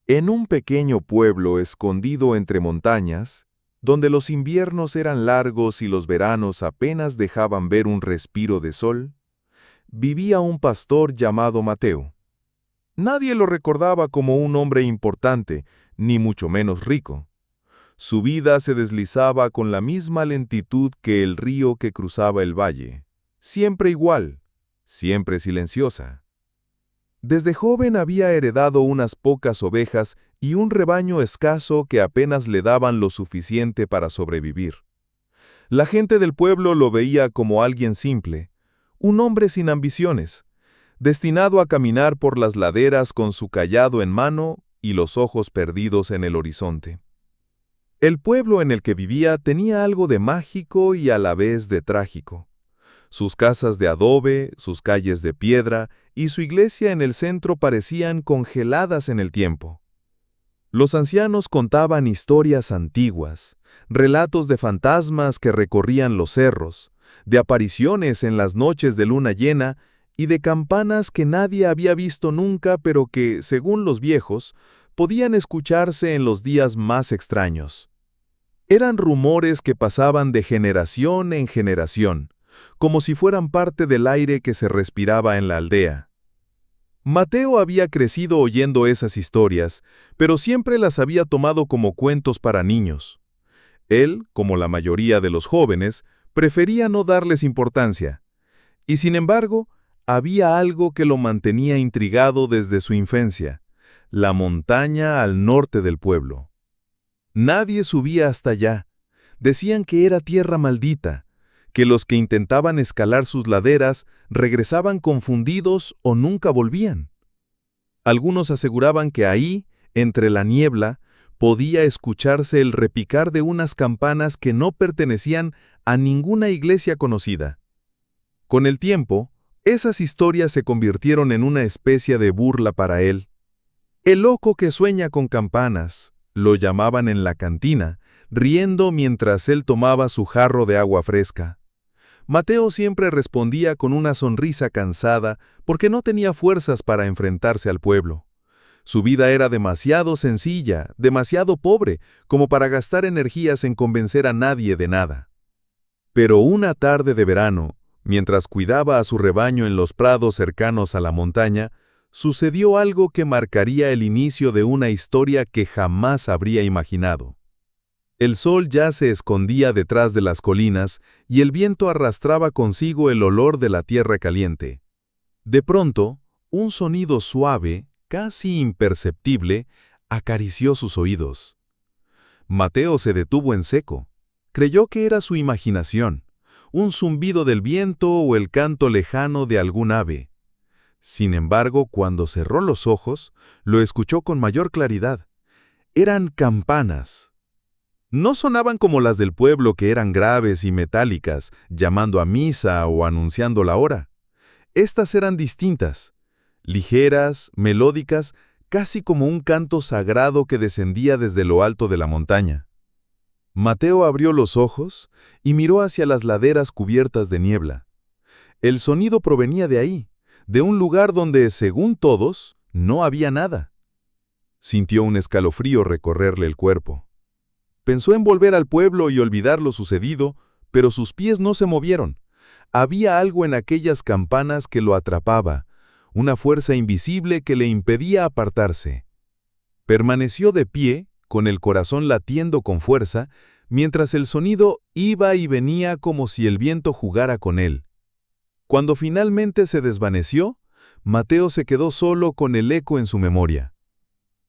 En un pequeño pueblo escondido entre montañas, donde los inviernos eran largos y los veranos apenas dejaban ver un respiro de sol, vivía un pastor llamado Mateo. Nadie lo recordaba como un hombre importante, ni mucho menos rico. Su vida se deslizaba con la misma lentitud que el río que cruzaba el valle, siempre igual, siempre silenciosa. Desde joven había heredado unas pocas ovejas y un rebaño escaso que apenas le daban lo suficiente para sobrevivir. La gente del pueblo lo veía como alguien simple, un hombre sin ambiciones, destinado a caminar por las laderas con su cayado en mano y los ojos perdidos en el horizonte. El pueblo en el que vivía tenía algo de mágico y a la vez de trágico. Sus casas de adobe, sus calles de piedra y su iglesia en el centro parecían congeladas en el tiempo. Los ancianos contaban historias antiguas, relatos de fantasmas que recorrían los cerros, de apariciones en las noches de luna llena y de campanas que nadie había visto nunca pero que, según los viejos, podían escucharse en los días más extraños. Eran rumores que pasaban de generación en generación, como si fueran parte del aire que se respiraba en la aldea. Mateo había crecido oyendo esas historias, pero siempre las había tomado como cuentos para niños. Él, como la mayoría de los jóvenes, prefería no darles importancia. Y sin embargo, había algo que lo mantenía intrigado desde su infancia: la montaña al norte del pueblo. Nadie subía hasta allá. Decían que era tierra maldita, que los que intentaban escalar sus laderas regresaban confundidos o nunca volvían. Algunos aseguraban que ahí, entre la niebla, podía escucharse el repicar de unas campanas que no pertenecían a ninguna iglesia conocida. Con el tiempo, esas historias se convirtieron en una especie de burla para él. El loco que sueña con campanas, lo llamaban en la cantina, riendo mientras él tomaba su jarro de agua fresca. Mateo siempre respondía con una sonrisa cansada porque no tenía fuerzas para enfrentarse al pueblo. Su vida era demasiado sencilla, demasiado pobre, como para gastar energías en convencer a nadie de nada. Pero una tarde de verano, mientras cuidaba a su rebaño en los prados cercanos a la montaña, sucedió algo que marcaría el inicio de una historia que jamás habría imaginado. El sol ya se escondía detrás de las colinas y el viento arrastraba consigo el olor de la tierra caliente. De pronto, un sonido suave, casi imperceptible, acarició sus oídos. Mateo se detuvo en seco. Creyó que era su imaginación, un zumbido del viento o el canto lejano de algún ave. Sin embargo, cuando cerró los ojos, lo escuchó con mayor claridad. Eran campanas. No sonaban como las del pueblo, que eran graves y metálicas, llamando a misa o anunciando la hora. Estas eran distintas, ligeras, melódicas, casi como un canto sagrado que descendía desde lo alto de la montaña. Mateo abrió los ojos y miró hacia las laderas cubiertas de niebla. El sonido provenía de ahí, de un lugar donde, según todos, no había nada. Sintió un escalofrío recorrerle el cuerpo. Pensó en volver al pueblo y olvidar lo sucedido, pero sus pies no se movieron. Había algo en aquellas campanas que lo atrapaba, una fuerza invisible que le impedía apartarse. Permaneció de pie, con el corazón latiendo con fuerza, mientras el sonido iba y venía como si el viento jugara con él. Cuando finalmente se desvaneció, Mateo se quedó solo con el eco en su memoria.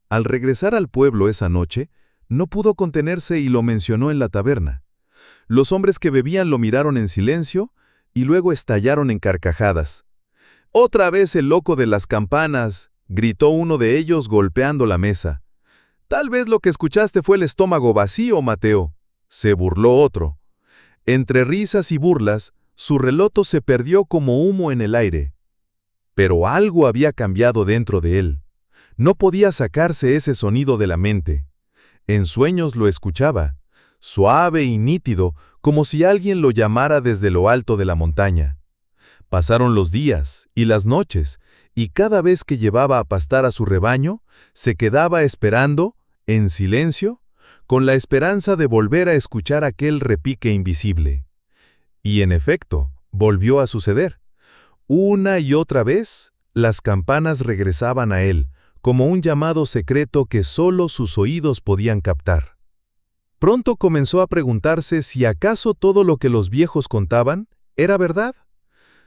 Al regresar al pueblo esa noche, no pudo contenerse y lo mencionó en la taberna. Los hombres que bebían lo miraron en silencio y luego estallaron en carcajadas. «¡Otra vez el loco de las campanas!», gritó uno de ellos golpeando la mesa. «Tal vez lo que escuchaste fue el estómago vacío, Mateo», se burló otro. Entre risas y burlas, su relato se perdió como humo en el aire. Pero algo había cambiado dentro de él. No podía sacarse ese sonido de la mente. En sueños lo escuchaba, suave y nítido, como si alguien lo llamara desde lo alto de la montaña. Pasaron los días y las noches, y cada vez que llevaba a pastar a su rebaño, se quedaba esperando, en silencio, con la esperanza de volver a escuchar aquel repique invisible. Y en efecto, volvió a suceder. Una y otra vez, las campanas regresaban a él, como un llamado secreto que solo sus oídos podían captar. Pronto comenzó a preguntarse si acaso todo lo que los viejos contaban era verdad.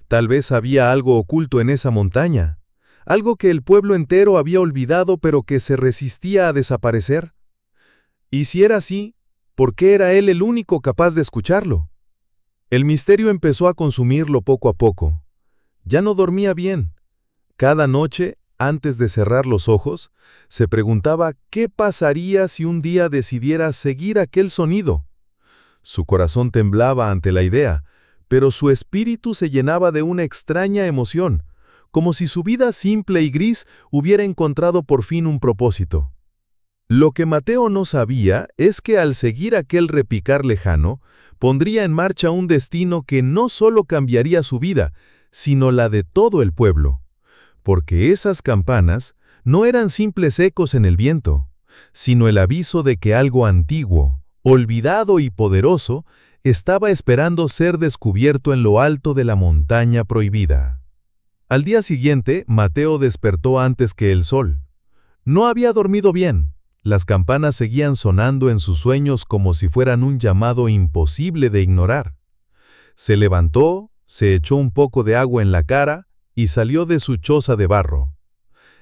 Tal vez había algo oculto en esa montaña, algo que el pueblo entero había olvidado pero que se resistía a desaparecer. Y si era así, ¿por qué era él el único capaz de escucharlo? El misterio empezó a consumirlo poco a poco. Ya no dormía bien. Cada noche, antes de cerrar los ojos, se preguntaba qué pasaría si un día decidiera seguir aquel sonido. Su corazón temblaba ante la idea, pero su espíritu se llenaba de una extraña emoción, como si su vida simple y gris hubiera encontrado por fin un propósito. Lo que Mateo no sabía es que al seguir aquel repicar lejano, pondría en marcha un destino que no solo cambiaría su vida, sino la de todo el pueblo. Porque esas campanas no eran simples ecos en el viento, sino el aviso de que algo antiguo, olvidado y poderoso, estaba esperando ser descubierto en lo alto de la montaña prohibida. Al día siguiente, Mateo despertó antes que el sol. No había dormido bien. Las campanas seguían sonando en sus sueños como si fueran un llamado imposible de ignorar. Se levantó, se echó un poco de agua en la cara y salió de su choza de barro.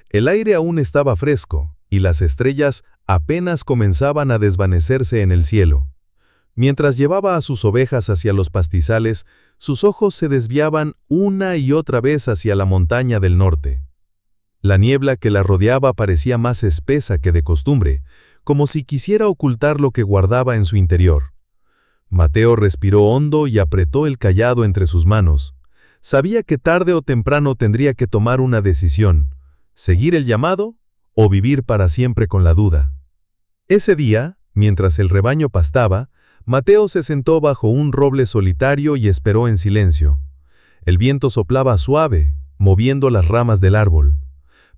El aire aún estaba fresco y las estrellas apenas comenzaban a desvanecerse en el cielo. Mientras llevaba a sus ovejas hacia los pastizales, sus ojos se desviaban una y otra vez hacia la montaña del norte. La niebla que la rodeaba parecía más espesa que de costumbre, como si quisiera ocultar lo que guardaba en su interior. Mateo respiró hondo y apretó el cayado entre sus manos. Sabía que tarde o temprano tendría que tomar una decisión: seguir el llamado o vivir para siempre con la duda. Ese día, mientras el rebaño pastaba, Mateo se sentó bajo un roble solitario y esperó en silencio. El viento soplaba suave, moviendo las ramas del árbol.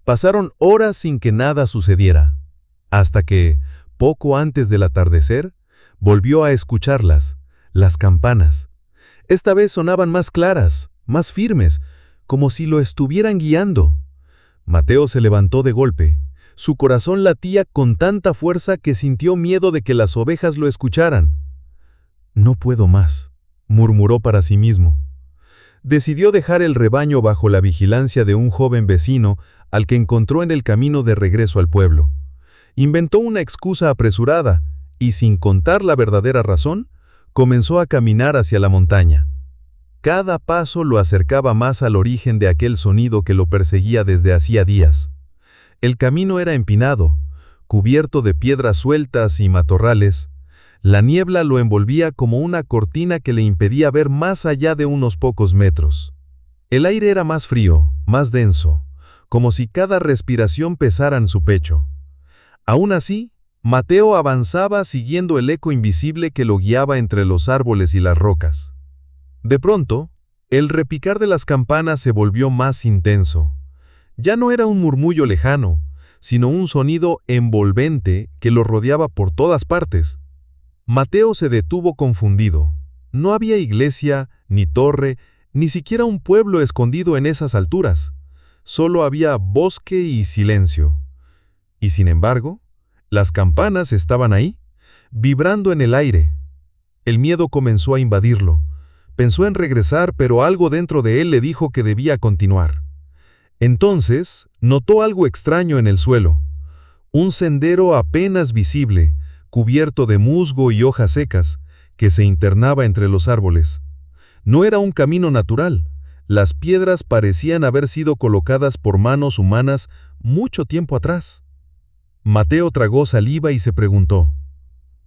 Pasaron horas sin que nada sucediera, hasta que, poco antes del atardecer, volvió a escucharlas, las campanas. Esta vez sonaban más claras, más firmes, como si lo estuvieran guiando. Mateo se levantó de golpe. Su corazón latía con tanta fuerza que sintió miedo de que las ovejas lo escucharan. «No puedo más», murmuró para sí mismo. Decidió dejar el rebaño bajo la vigilancia de un joven vecino al que encontró en el camino de regreso al pueblo. Inventó una excusa apresurada y, sin contar la verdadera razón, comenzó a caminar hacia la montaña. Cada paso lo acercaba más al origen de aquel sonido que lo perseguía desde hacía días. El camino era empinado, cubierto de piedras sueltas y matorrales. La niebla lo envolvía como una cortina que le impedía ver más allá de unos pocos metros. El aire era más frío, más denso, como si cada respiración pesara en su pecho. Aún así, Mateo avanzaba siguiendo el eco invisible que lo guiaba entre los árboles y las rocas. De pronto, el repicar de las campanas se volvió más intenso. Ya no era un murmullo lejano, sino un sonido envolvente que lo rodeaba por todas partes. Mateo se detuvo confundido. No había iglesia, ni torre, ni siquiera un pueblo escondido en esas alturas. Solo había bosque y silencio. Y sin embargo, las campanas estaban ahí, vibrando en el aire. El miedo comenzó a invadirlo. Pensó en regresar, pero algo dentro de él le dijo que debía continuar. Entonces, notó algo extraño en el suelo. Un sendero apenas visible, cubierto de musgo y hojas secas, que se internaba entre los árboles. No era un camino natural. Las piedras parecían haber sido colocadas por manos humanas mucho tiempo atrás. Mateo tragó saliva y se preguntó: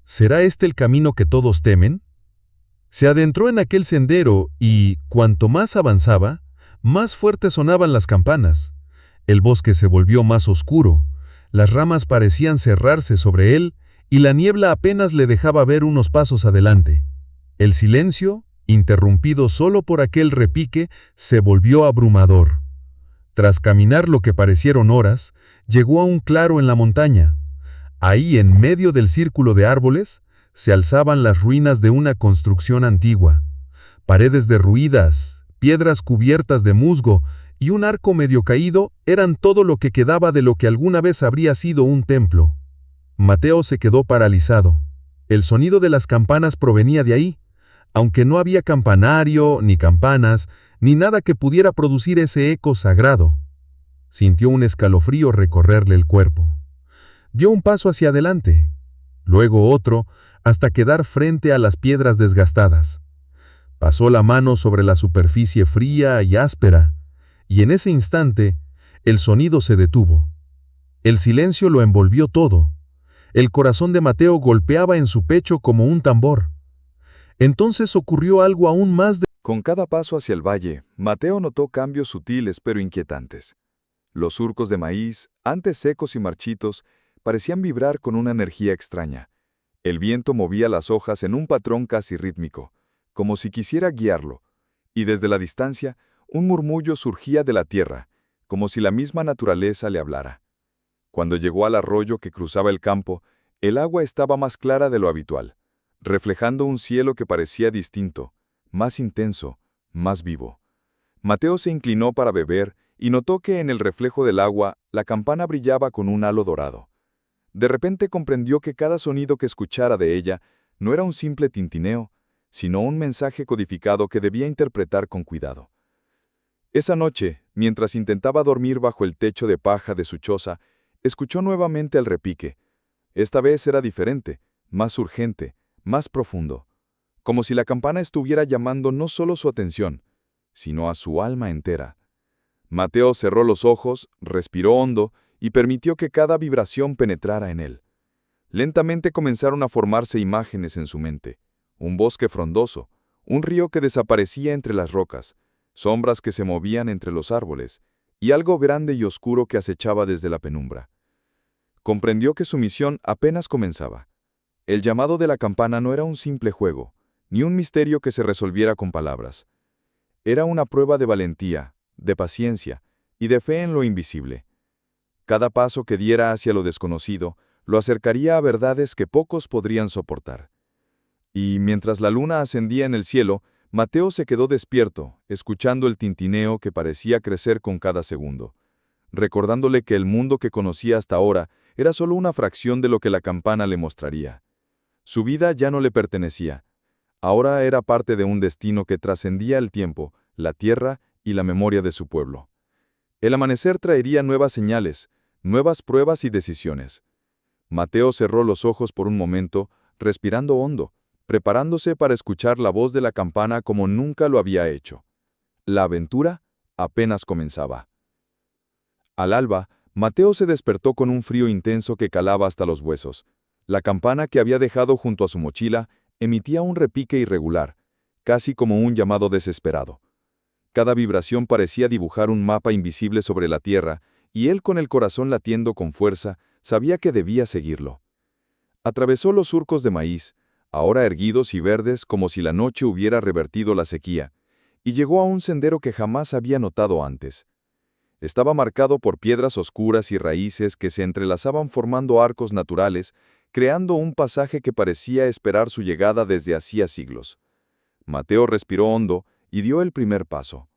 ¿será este el camino que todos temen? Se adentró en aquel sendero y, cuanto más avanzaba, más fuertes sonaban las campanas. El bosque se volvió más oscuro, las ramas parecían cerrarse sobre él y la niebla apenas le dejaba ver unos pasos adelante. El silencio interrumpido solo por aquel repique, se volvió abrumador. Tras caminar lo que parecieron horas, llegó a un claro en la montaña. Ahí, en medio del círculo de árboles, se alzaban las ruinas de una construcción antigua. Paredes derruidas, piedras cubiertas de musgo y un arco medio caído eran todo lo que quedaba de lo que alguna vez habría sido un templo. Mateo se quedó paralizado. El sonido de las campanas provenía de ahí, aunque no había campanario, ni campanas, ni nada que pudiera producir ese eco sagrado. Sintió un escalofrío recorrerle el cuerpo. Dio un paso hacia adelante, luego otro, hasta quedar frente a las piedras desgastadas. Pasó la mano sobre la superficie fría y áspera, y en ese instante, el sonido se detuvo. El silencio lo envolvió todo. El corazón de Mateo golpeaba en su pecho como un tambor. Entonces ocurrió algo aún más. Con cada paso hacia el valle, Mateo notó cambios sutiles pero inquietantes. Los surcos de maíz, antes secos y marchitos, parecían vibrar con una energía extraña. El viento movía las hojas en un patrón casi rítmico, como si quisiera guiarlo, y desde la distancia, un murmullo surgía de la tierra, como si la misma naturaleza le hablara. Cuando llegó al arroyo que cruzaba el campo, el agua estaba más clara de lo habitual, reflejando un cielo que parecía distinto, más intenso, más vivo. Mateo se inclinó para beber y notó que en el reflejo del agua la campana brillaba con un halo dorado. De repente comprendió que cada sonido que escuchara de ella no era un simple tintineo, sino un mensaje codificado que debía interpretar con cuidado. Esa noche, mientras intentaba dormir bajo el techo de paja de su choza, escuchó nuevamente el repique. Esta vez era diferente, más urgente, más profundo, como si la campana estuviera llamando no solo su atención, sino a su alma entera. Mateo cerró los ojos, respiró hondo y permitió que cada vibración penetrara en él. Lentamente comenzaron a formarse imágenes en su mente. Un bosque frondoso, un río que desaparecía entre las rocas, sombras que se movían entre los árboles, y algo grande y oscuro que acechaba desde la penumbra. Comprendió que su misión apenas comenzaba. El llamado de la campana no era un simple juego, ni un misterio que se resolviera con palabras. Era una prueba de valentía, de paciencia y de fe en lo invisible. Cada paso que diera hacia lo desconocido lo acercaría a verdades que pocos podrían soportar. Y mientras la luna ascendía en el cielo, Mateo se quedó despierto, escuchando el tintineo que parecía crecer con cada segundo, recordándole que el mundo que conocía hasta ahora era solo una fracción de lo que la campana le mostraría. Su vida ya no le pertenecía. Ahora era parte de un destino que trascendía el tiempo, la tierra y la memoria de su pueblo. El amanecer traería nuevas señales, nuevas pruebas y decisiones. Mateo cerró los ojos por un momento, respirando hondo, preparándose para escuchar la voz de la campana como nunca lo había hecho. La aventura apenas comenzaba. Al alba, Mateo se despertó con un frío intenso que calaba hasta los huesos. La campana que había dejado junto a su mochila emitía un repique irregular, casi como un llamado desesperado. Cada vibración parecía dibujar un mapa invisible sobre la tierra, y él, con el corazón latiendo con fuerza, sabía que debía seguirlo. Atravesó los surcos de maíz, ahora erguidos y verdes como si la noche hubiera revertido la sequía, y llegó a un sendero que jamás había notado antes. Estaba marcado por piedras oscuras y raíces que se entrelazaban formando arcos naturales, creando un pasaje que parecía esperar su llegada desde hacía siglos. Mateo respiró hondo y dio el primer paso.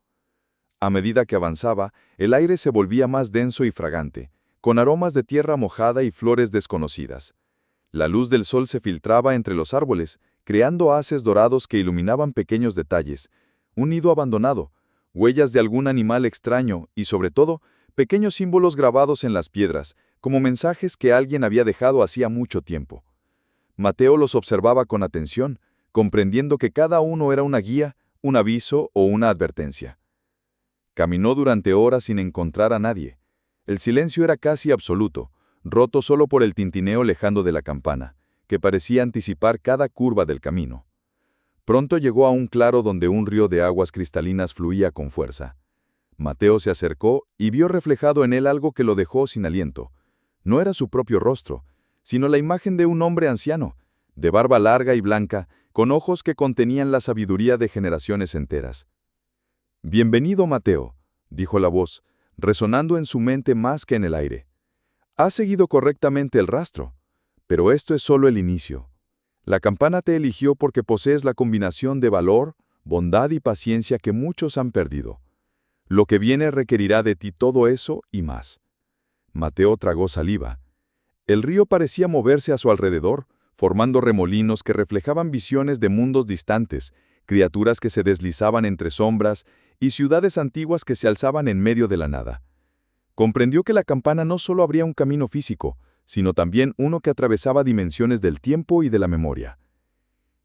A medida que avanzaba, el aire se volvía más denso y fragante, con aromas de tierra mojada y flores desconocidas. La luz del sol se filtraba entre los árboles, creando haces dorados que iluminaban pequeños detalles, un nido abandonado, huellas de algún animal extraño y, sobre todo, pequeños símbolos grabados en las piedras, como mensajes que alguien había dejado hacía mucho tiempo. Mateo los observaba con atención, comprendiendo que cada uno era una guía, un aviso o una advertencia. Caminó durante horas sin encontrar a nadie. El silencio era casi absoluto, roto solo por el tintineo lejano de la campana, que parecía anticipar cada curva del camino. Pronto llegó a un claro donde un río de aguas cristalinas fluía con fuerza. Mateo se acercó y vio reflejado en él algo que lo dejó sin aliento. No era su propio rostro, sino la imagen de un hombre anciano, de barba larga y blanca, con ojos que contenían la sabiduría de generaciones enteras. «Bienvenido, Mateo», dijo la voz, resonando en su mente más que en el aire. «Has seguido correctamente el rastro, pero esto es solo el inicio. La campana te eligió porque posees la combinación de valor, bondad y paciencia que muchos han perdido. Lo que viene requerirá de ti todo eso y más». Mateo tragó saliva. El río parecía moverse a su alrededor, formando remolinos que reflejaban visiones de mundos distantes, criaturas que se deslizaban entre sombras y ciudades antiguas que se alzaban en medio de la nada. Comprendió que la campana no solo abría un camino físico, sino también uno que atravesaba dimensiones del tiempo y de la memoria.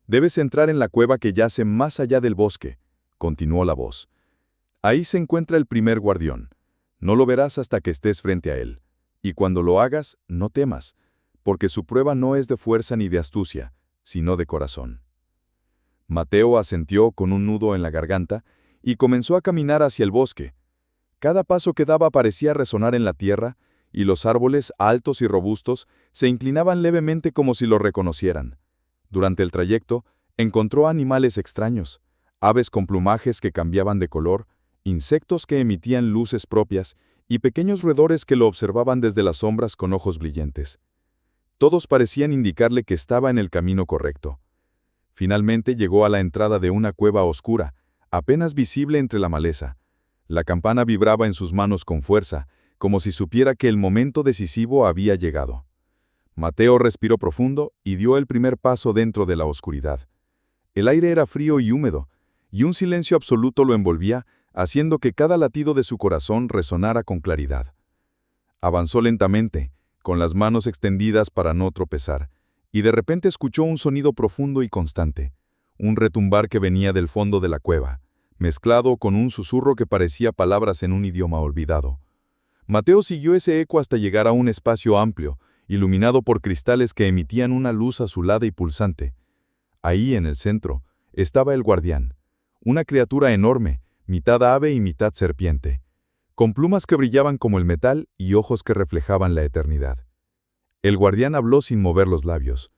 «Debes entrar en la cueva que yace más allá del bosque», continuó la voz. «Ahí se encuentra el primer guardián. No lo verás hasta que estés frente a él. Y cuando lo hagas, no temas, porque su prueba no es de fuerza ni de astucia, sino de corazón». Mateo asintió con un nudo en la garganta y comenzó a caminar hacia el bosque. Cada paso que daba parecía resonar en la tierra, y los árboles, altos y robustos, se inclinaban levemente como si lo reconocieran. Durante el trayecto, encontró animales extraños, aves con plumajes que cambiaban de color, insectos que emitían luces propias, y pequeños roedores que lo observaban desde las sombras con ojos brillantes. Todos parecían indicarle que estaba en el camino correcto. Finalmente llegó a la entrada de una cueva oscura, apenas visible entre la maleza. La campana vibraba en sus manos con fuerza, como si supiera que el momento decisivo había llegado. Mateo respiró profundo y dio el primer paso dentro de la oscuridad. El aire era frío y húmedo, y un silencio absoluto lo envolvía, haciendo que cada latido de su corazón resonara con claridad. Avanzó lentamente, con las manos extendidas para no tropezar, y de repente escuchó un sonido profundo y constante, un retumbar que venía del fondo de la cueva, mezclado con un susurro que parecía palabras en un idioma olvidado. Mateo siguió ese eco hasta llegar a un espacio amplio, iluminado por cristales que emitían una luz azulada y pulsante. Ahí, en el centro, estaba el guardián, una criatura enorme, mitad ave y mitad serpiente, con plumas que brillaban como el metal y ojos que reflejaban la eternidad. El guardián habló sin mover los labios.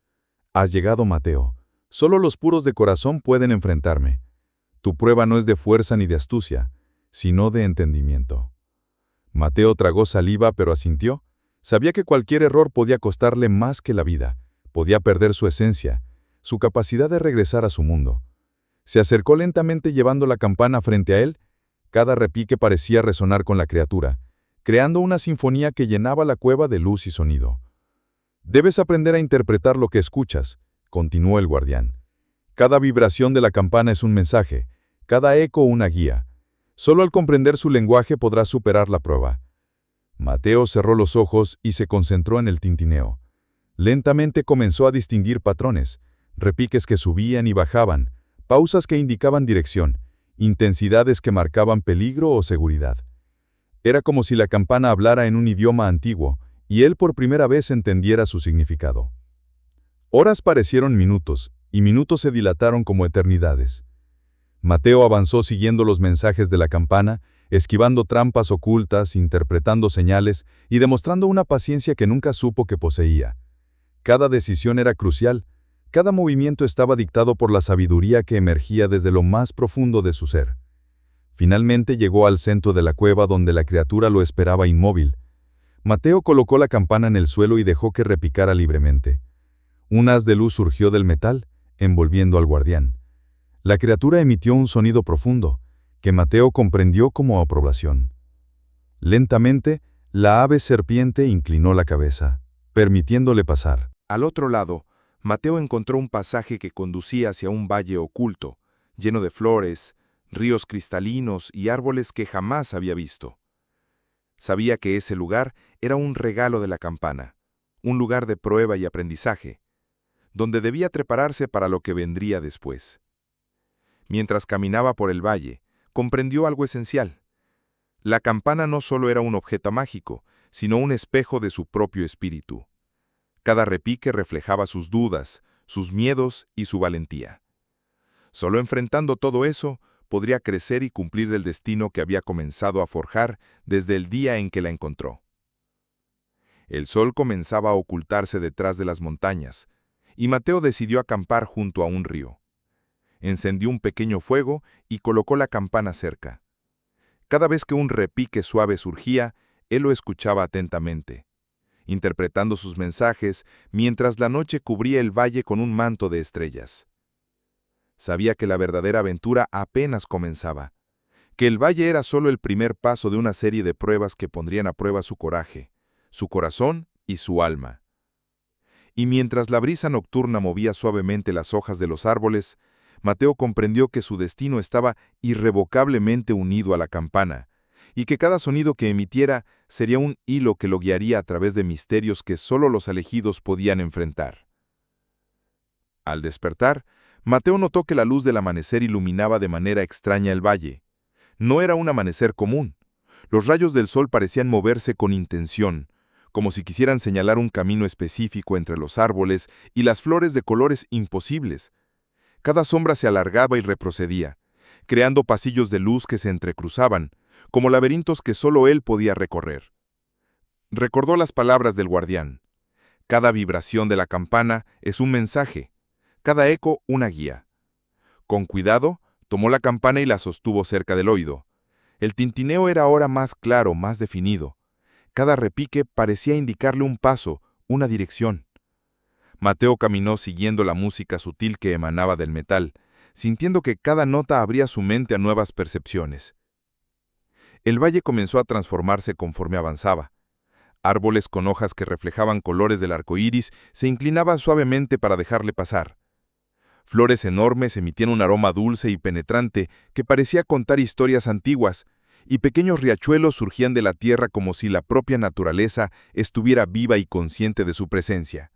«Has llegado, Mateo. Solo los puros de corazón pueden enfrentarme. Tu prueba no es de fuerza ni de astucia, sino de entendimiento». Mateo tragó saliva pero asintió. Sabía que cualquier error podía costarle más que la vida, podía perder su esencia, su capacidad de regresar a su mundo. Se acercó lentamente llevando la campana frente a él. Cada repique parecía resonar con la criatura, creando una sinfonía que llenaba la cueva de luz y sonido. «Debes aprender a interpretar lo que escuchas», continuó el guardián. «Cada vibración de la campana es un mensaje, cada eco una guía. Solo al comprender su lenguaje podrás superar la prueba». Mateo cerró los ojos y se concentró en el tintineo. Lentamente comenzó a distinguir patrones, repiques que subían y bajaban, pausas que indicaban dirección, intensidades que marcaban peligro o seguridad. Era como si la campana hablara en un idioma antiguo, y él por primera vez entendiera su significado. Horas parecieron minutos, y minutos se dilataron como eternidades. Mateo avanzó siguiendo los mensajes de la campana, esquivando trampas ocultas, interpretando señales y demostrando una paciencia que nunca supo que poseía. Cada decisión era crucial, cada movimiento estaba dictado por la sabiduría que emergía desde lo más profundo de su ser. Finalmente llegó al centro de la cueva donde la criatura lo esperaba inmóvil. Mateo colocó la campana en el suelo y dejó que repicara libremente. Un haz de luz surgió del metal, envolviendo al guardián. La criatura emitió un sonido profundo, que Mateo comprendió como aprobación. Lentamente, la ave serpiente inclinó la cabeza, permitiéndole pasar. Al otro lado, Mateo encontró un pasaje que conducía hacia un valle oculto, lleno de flores, ríos cristalinos y árboles que jamás había visto. Sabía que ese lugar era un regalo de la campana, un lugar de prueba y aprendizaje, donde debía prepararse para lo que vendría después. Mientras caminaba por el valle, comprendió algo esencial. La campana no solo era un objeto mágico, sino un espejo de su propio espíritu. Cada repique reflejaba sus dudas, sus miedos y su valentía. Solo enfrentando todo eso, podría crecer y cumplir el destino que había comenzado a forjar desde el día en que la encontró. El sol comenzaba a ocultarse detrás de las montañas, y Mateo decidió acampar junto a un río. encendió un pequeño fuego y colocó la campana cerca. Cada vez que un repique suave surgía, él lo escuchaba atentamente, interpretando sus mensajes mientras la noche cubría el valle con un manto de estrellas. Sabía que la verdadera aventura apenas comenzaba, que el valle era solo el primer paso de una serie de pruebas que pondrían a prueba su coraje, su corazón y su alma. Y mientras la brisa nocturna movía suavemente las hojas de los árboles, Mateo comprendió que su destino estaba irrevocablemente unido a la campana, y que cada sonido que emitiera sería un hilo que lo guiaría a través de misterios que solo los elegidos podían enfrentar. Al despertar, Mateo notó que la luz del amanecer iluminaba de manera extraña el valle. No era un amanecer común. Los rayos del sol parecían moverse con intención, como si quisieran señalar un camino específico entre los árboles y las flores de colores imposibles. Cada sombra se alargaba y retrocedía, creando pasillos de luz que se entrecruzaban, como laberintos que solo él podía recorrer. Recordó las palabras del guardián. Cada vibración de la campana es un mensaje, cada eco una guía. Con cuidado, tomó la campana y la sostuvo cerca del oído. El tintineo era ahora más claro, más definido. Cada repique parecía indicarle un paso, una dirección. Mateo caminó siguiendo la música sutil que emanaba del metal, sintiendo que cada nota abría su mente a nuevas percepciones. El valle comenzó a transformarse conforme avanzaba. Árboles con hojas que reflejaban colores del arco iris se inclinaban suavemente para dejarle pasar. Flores enormes emitían un aroma dulce y penetrante que parecía contar historias antiguas, y pequeños riachuelos surgían de la tierra como si la propia naturaleza estuviera viva y consciente de su presencia.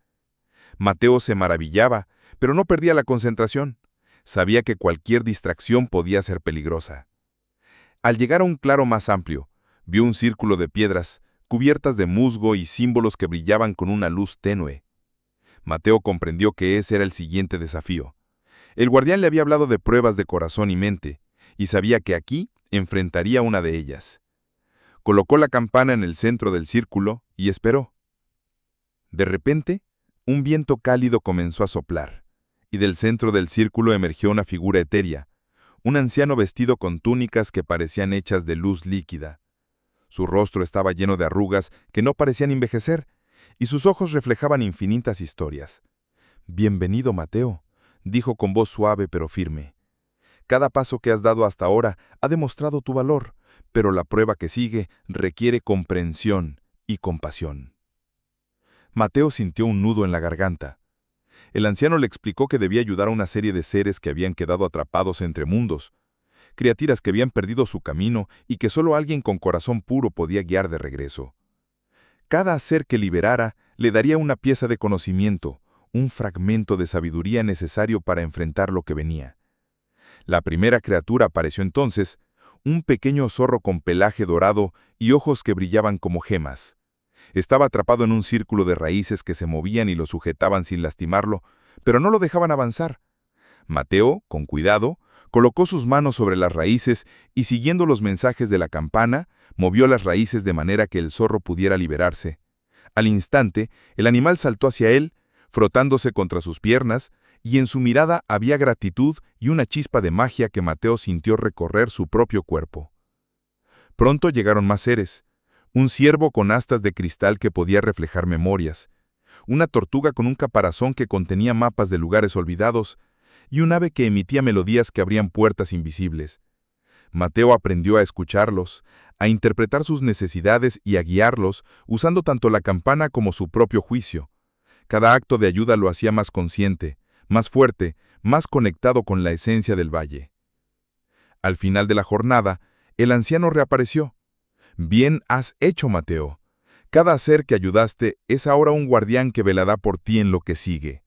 Mateo se maravillaba, pero no perdía la concentración. Sabía que cualquier distracción podía ser peligrosa. Al llegar a un claro más amplio, vio un círculo de piedras, cubiertas de musgo y símbolos que brillaban con una luz tenue. Mateo comprendió que ese era el siguiente desafío. El guardián le había hablado de pruebas de corazón y mente, y sabía que aquí enfrentaría una de ellas. Colocó la campana en el centro del círculo y esperó. De repente, un viento cálido comenzó a soplar, y del centro del círculo emergió una figura etérea, un anciano vestido con túnicas que parecían hechas de luz líquida. Su rostro estaba lleno de arrugas que no parecían envejecer, y sus ojos reflejaban infinitas historias. «Bienvenido, Mateo», dijo con voz suave pero firme. «Cada paso que has dado hasta ahora ha demostrado tu valor, pero la prueba que sigue requiere comprensión y compasión». Mateo sintió un nudo en la garganta. El anciano le explicó que debía ayudar a una serie de seres que habían quedado atrapados entre mundos, criaturas que habían perdido su camino y que solo alguien con corazón puro podía guiar de regreso. Cada ser que liberara le daría una pieza de conocimiento, un fragmento de sabiduría necesario para enfrentar lo que venía. La primera criatura apareció entonces, un pequeño zorro con pelaje dorado y ojos que brillaban como gemas. Estaba atrapado en un círculo de raíces que se movían y lo sujetaban sin lastimarlo, pero no lo dejaban avanzar. Mateo, con cuidado, colocó sus manos sobre las raíces y, siguiendo los mensajes de la campana, movió las raíces de manera que el zorro pudiera liberarse. Al instante, el animal saltó hacia él, frotándose contra sus piernas, y en su mirada había gratitud y una chispa de magia que Mateo sintió recorrer su propio cuerpo. Pronto llegaron más seres. Un ciervo con astas de cristal que podía reflejar memorias, una tortuga con un caparazón que contenía mapas de lugares olvidados, y un ave que emitía melodías que abrían puertas invisibles. Mateo aprendió a escucharlos, a interpretar sus necesidades y a guiarlos, usando tanto la campana como su propio juicio. Cada acto de ayuda lo hacía más consciente, más fuerte, más conectado con la esencia del valle. Al final de la jornada, el anciano reapareció. «Bien has hecho, Mateo. Cada ser que ayudaste es ahora un guardián que velará por ti en lo que sigue.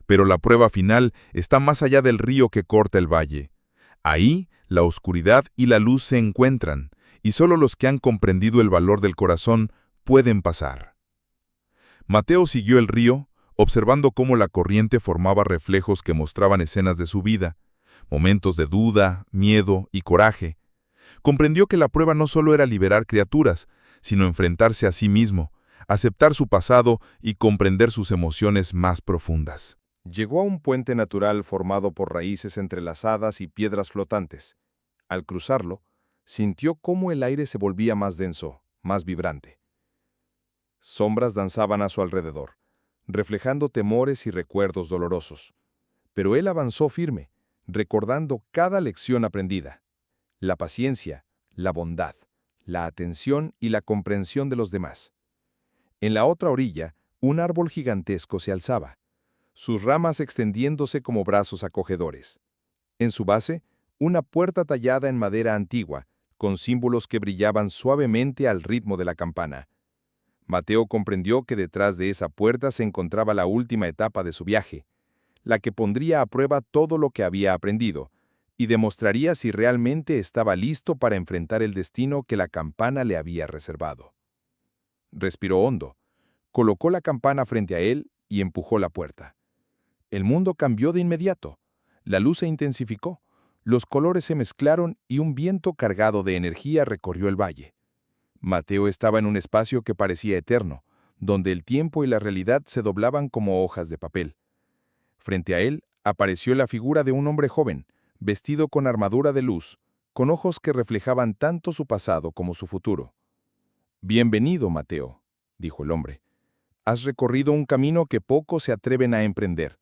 Pero la prueba final está más allá del río que corta el valle. Ahí, la oscuridad y la luz se encuentran, y solo los que han comprendido el valor del corazón pueden pasar». Mateo siguió el río, observando cómo la corriente formaba reflejos que mostraban escenas de su vida, momentos de duda, miedo y coraje. Comprendió que la prueba no solo era liberar criaturas, sino enfrentarse a sí mismo, aceptar su pasado y comprender sus emociones más profundas. Llegó a un puente natural formado por raíces entrelazadas y piedras flotantes. Al cruzarlo, sintió cómo el aire se volvía más denso, más vibrante. Sombras danzaban a su alrededor, reflejando temores y recuerdos dolorosos. Pero él avanzó firme, recordando cada lección aprendida: la paciencia, la bondad, la atención y la comprensión de los demás. En la otra orilla, un árbol gigantesco se alzaba, sus ramas extendiéndose como brazos acogedores. En su base, una puerta tallada en madera antigua, con símbolos que brillaban suavemente al ritmo de la campana. Mateo comprendió que detrás de esa puerta se encontraba la última etapa de su viaje, la que pondría a prueba todo lo que había aprendido, y demostraría si realmente estaba listo para enfrentar el destino que la campana le había reservado. Respiró hondo, colocó la campana frente a él y empujó la puerta. El mundo cambió de inmediato. La luz se intensificó, los colores se mezclaron y un viento cargado de energía recorrió el valle. Mateo estaba en un espacio que parecía eterno, donde el tiempo y la realidad se doblaban como hojas de papel. Frente a él apareció la figura de un hombre joven, vestido con armadura de luz, con ojos que reflejaban tanto su pasado como su futuro. «Bienvenido, Mateo», dijo el hombre. «Has recorrido un camino que pocos se atreven a emprender.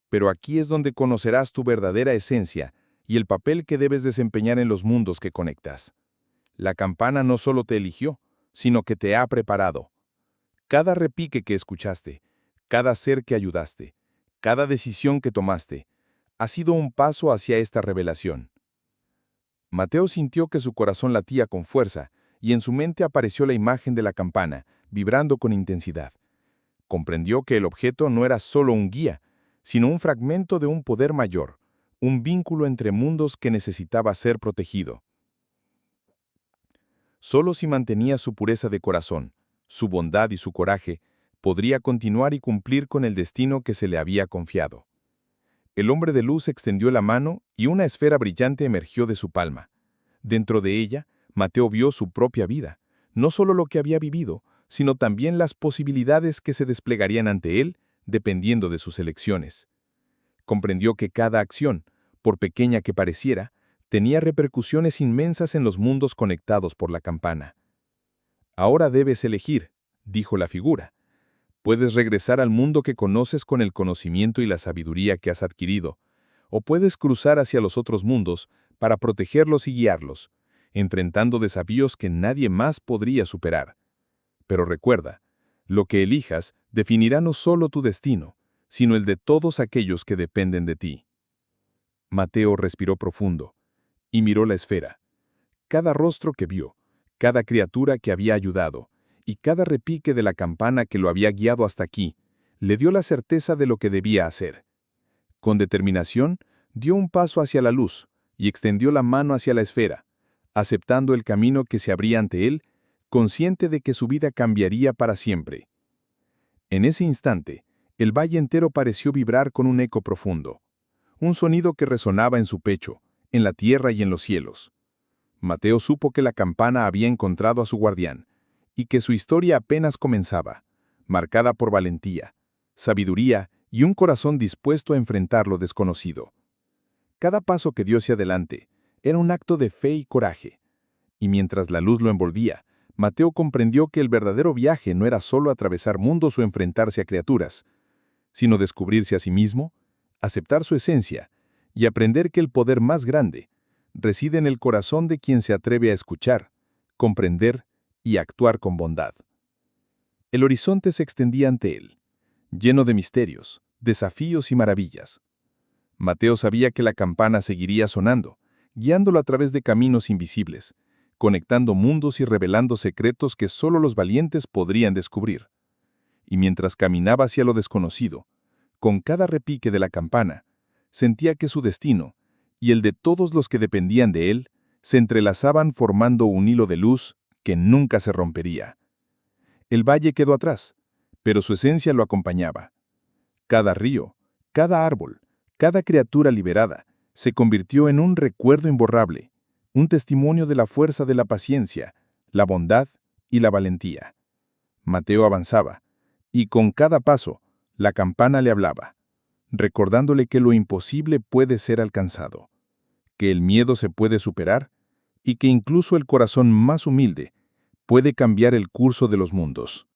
Pero aquí es donde conocerás tu verdadera esencia y el papel que debes desempeñar en los mundos que conectas. La campana no solo te eligió, sino que te ha preparado. Cada repique que escuchaste, cada ser que ayudaste, cada decisión que tomaste, ha sido un paso hacia esta revelación». Mateo sintió que su corazón latía con fuerza y en su mente apareció la imagen de la campana, vibrando con intensidad. Comprendió que el objeto no era solo un guía, sino un fragmento de un poder mayor, un vínculo entre mundos que necesitaba ser protegido. Solo si mantenía su pureza de corazón, su bondad y su coraje, podría continuar y cumplir con el destino que se le había confiado. El hombre de luz extendió la mano y una esfera brillante emergió de su palma. Dentro de ella, Mateo vio su propia vida, no solo lo que había vivido, sino también las posibilidades que se desplegarían ante él, dependiendo de sus elecciones. Comprendió que cada acción, por pequeña que pareciera, tenía repercusiones inmensas en los mundos conectados por la campana. «Ahora debes elegir», dijo la figura. «Puedes regresar al mundo que conoces con el conocimiento y la sabiduría que has adquirido, o puedes cruzar hacia los otros mundos para protegerlos y guiarlos, enfrentando desafíos que nadie más podría superar. Pero recuerda, lo que elijas definirá no solo tu destino, sino el de todos aquellos que dependen de ti». Mateo respiró profundo y miró la esfera. Cada rostro que vio, cada criatura que había ayudado, y cada repique de la campana que lo había guiado hasta aquí, le dio la certeza de lo que debía hacer. Con determinación, dio un paso hacia la luz y extendió la mano hacia la esfera, aceptando el camino que se abría ante él, consciente de que su vida cambiaría para siempre. En ese instante, el valle entero pareció vibrar con un eco profundo, un sonido que resonaba en su pecho, en la tierra y en los cielos. Mateo supo que la campana había encontrado a su guardián, y que su historia apenas comenzaba, marcada por valentía, sabiduría y un corazón dispuesto a enfrentar lo desconocido. Cada paso que dio hacia adelante era un acto de fe y coraje, y mientras la luz lo envolvía, Mateo comprendió que el verdadero viaje no era solo atravesar mundos o enfrentarse a criaturas, sino descubrirse a sí mismo, aceptar su esencia y aprender que el poder más grande reside en el corazón de quien se atreve a escuchar, comprender y actuar con bondad. El horizonte se extendía ante él, lleno de misterios, desafíos y maravillas. Mateo sabía que la campana seguiría sonando, guiándolo a través de caminos invisibles, conectando mundos y revelando secretos que solo los valientes podrían descubrir. Y mientras caminaba hacia lo desconocido, con cada repique de la campana, sentía que su destino, y el de todos los que dependían de él, se entrelazaban formando un hilo de luz que nunca se rompería. El valle quedó atrás, pero su esencia lo acompañaba. Cada río, cada árbol, cada criatura liberada, se convirtió en un recuerdo imborrable, un testimonio de la fuerza de la paciencia, la bondad y la valentía. Mateo avanzaba, y con cada paso, la campana le hablaba. recordándole que lo imposible puede ser alcanzado, que el miedo se puede superar y que incluso el corazón más humilde puede cambiar el curso de los mundos.